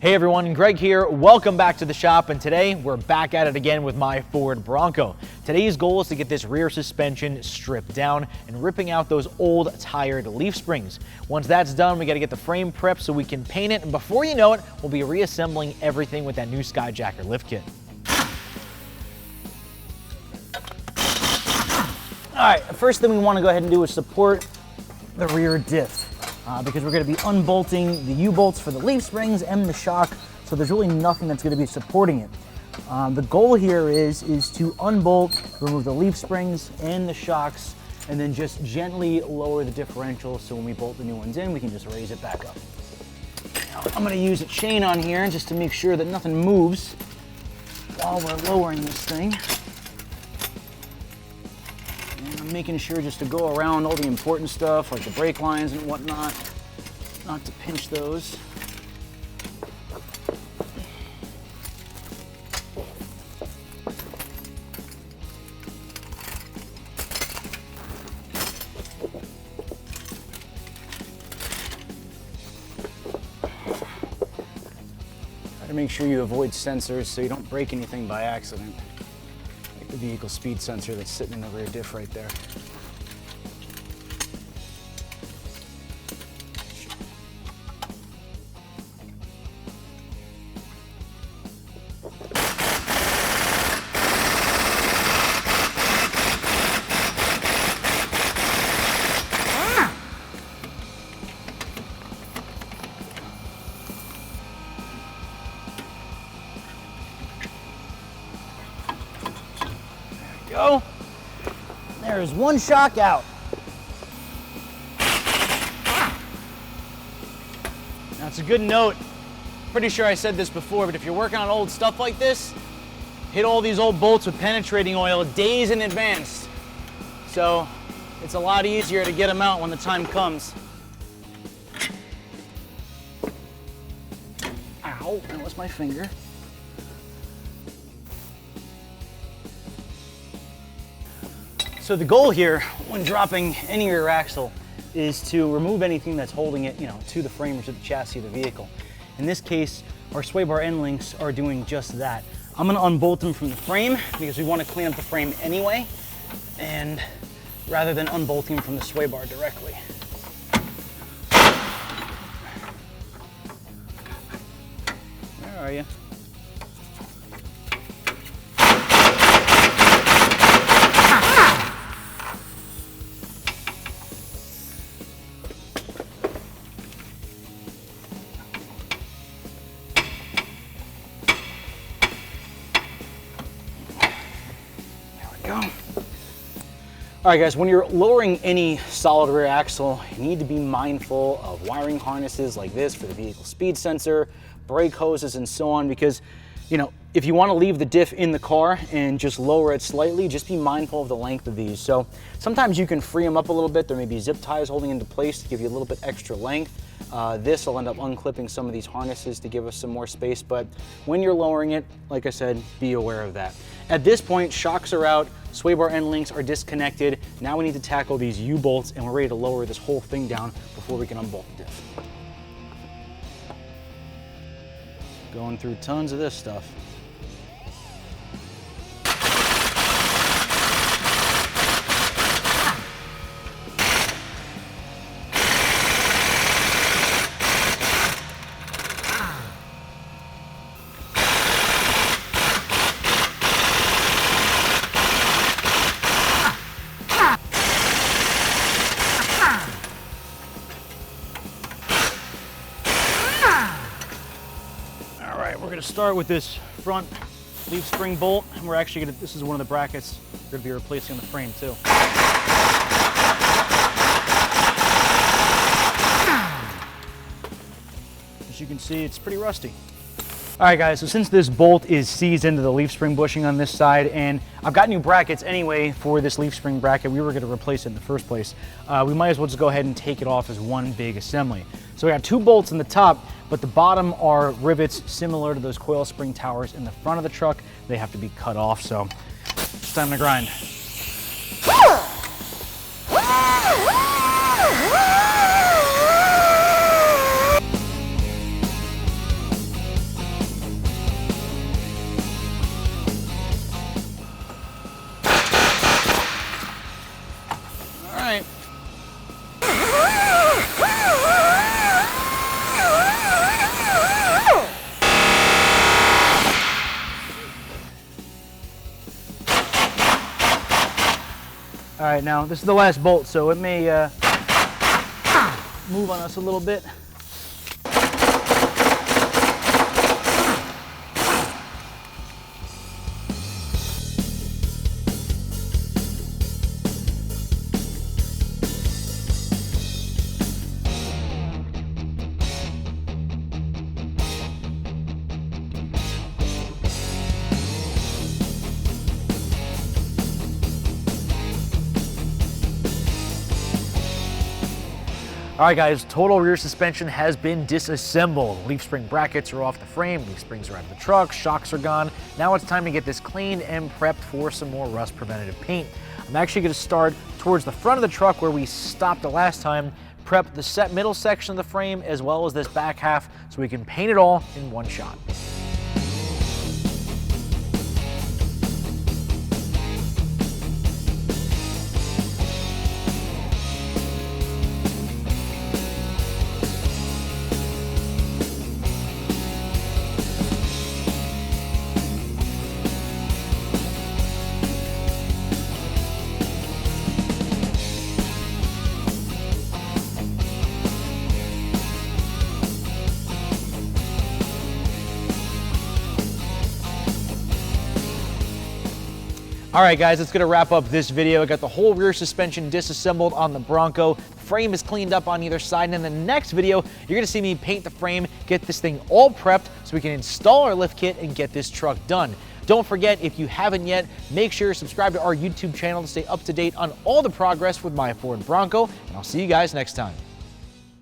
Hey everyone, Greg here. Welcome back to the shop, and today we're back at it again with my Ford Bronco. Today's goal is to get this rear suspension stripped down and ripping out those old tired leaf springs. Once that's done, we got to get the frame prepped so we can paint it, and before you know it, we'll be reassembling everything with that new Skyjacker lift kit. All right, first thing we want to go ahead and do is support the rear diff. Because we're going to be unbolting the U-bolts for the leaf springs and the shock, so there's really nothing that's going to be supporting it. The goal here is to unbolt, remove the leaf springs and the shocks, and then just gently lower the differential so when we bolt the new ones in, we can just raise it back up. Now, I'm going to use a chain on here just to make sure that nothing moves while we're lowering this thing. I'm making sure just to go around all the important stuff like the brake lines and whatnot, not to pinch those. Try to make sure you avoid sensors so you don't break anything by accident. The vehicle speed sensor that's sitting in the rear diff right there. Go. There's one shock out. Now it's a good note. Pretty sure I said this before, but if you're working on old stuff like this, hit all these old bolts with penetrating oil days in advance. So it's a lot easier to get them out when the time comes. Ow, that was my finger. So the goal here when dropping any rear axle is to remove anything that's holding it, to the frame or to the chassis of the vehicle. In this case, our sway bar end links are doing just that. I'm gonna unbolt them from the frame because we want to clean up the frame anyway, and rather than unbolting from the sway bar directly. Where are you? All right guys, when you're lowering any solid rear axle, you need to be mindful of wiring harnesses like this for the vehicle speed sensor, brake hoses, and so on, because if you want to leave the diff in the car and just lower it slightly, just be mindful of the length of these. So sometimes you can free them up a little bit. There may be zip ties holding into place to give you a little bit extra length. This will end up unclipping some of these harnesses to give us some more space, but when you're lowering it, like I said, be aware of that. At this point, shocks are out, sway bar end links are disconnected. Now we need to tackle these U-bolts, and we're ready to lower this whole thing down before we can unbolt the diff. Going through tons of this stuff. We're going to start with this front leaf spring bolt, and we're actually going to, this is one of the brackets we're going to be replacing on the frame too. As you can see, it's pretty rusty. All right guys, so since this bolt is seized into the leaf spring bushing on this side, and I've got new brackets anyway for this leaf spring bracket, we were going to replace it in the first place. We might as well just go ahead and take it off as one big assembly. So we got two bolts in the top, but the bottom are rivets similar to those coil spring towers in the front of the truck. They have to be cut off, so it's time to grind. right, now this is the last bolt, so it may move on us a little bit. All right, guys, total rear suspension has been disassembled. Leaf spring brackets are off the frame, leaf springs are out of the truck, shocks are gone. Now it's time to get this cleaned and prepped for some more rust preventative paint. I'm actually gonna start towards the front of the truck where we stopped the last time, prep the middle section of the frame as well as this back half so we can paint it all in one shot. All right, guys, that's gonna wrap up this video. I got the whole rear suspension disassembled on the Bronco. Frame is cleaned up on either side, and in the next video, you're gonna see me paint the frame, get this thing all prepped so we can install our lift kit and get this truck done. Don't forget, if you haven't yet, make sure you subscribe to our YouTube channel to stay up to date on all the progress with my Ford Bronco, and I'll see you guys next time.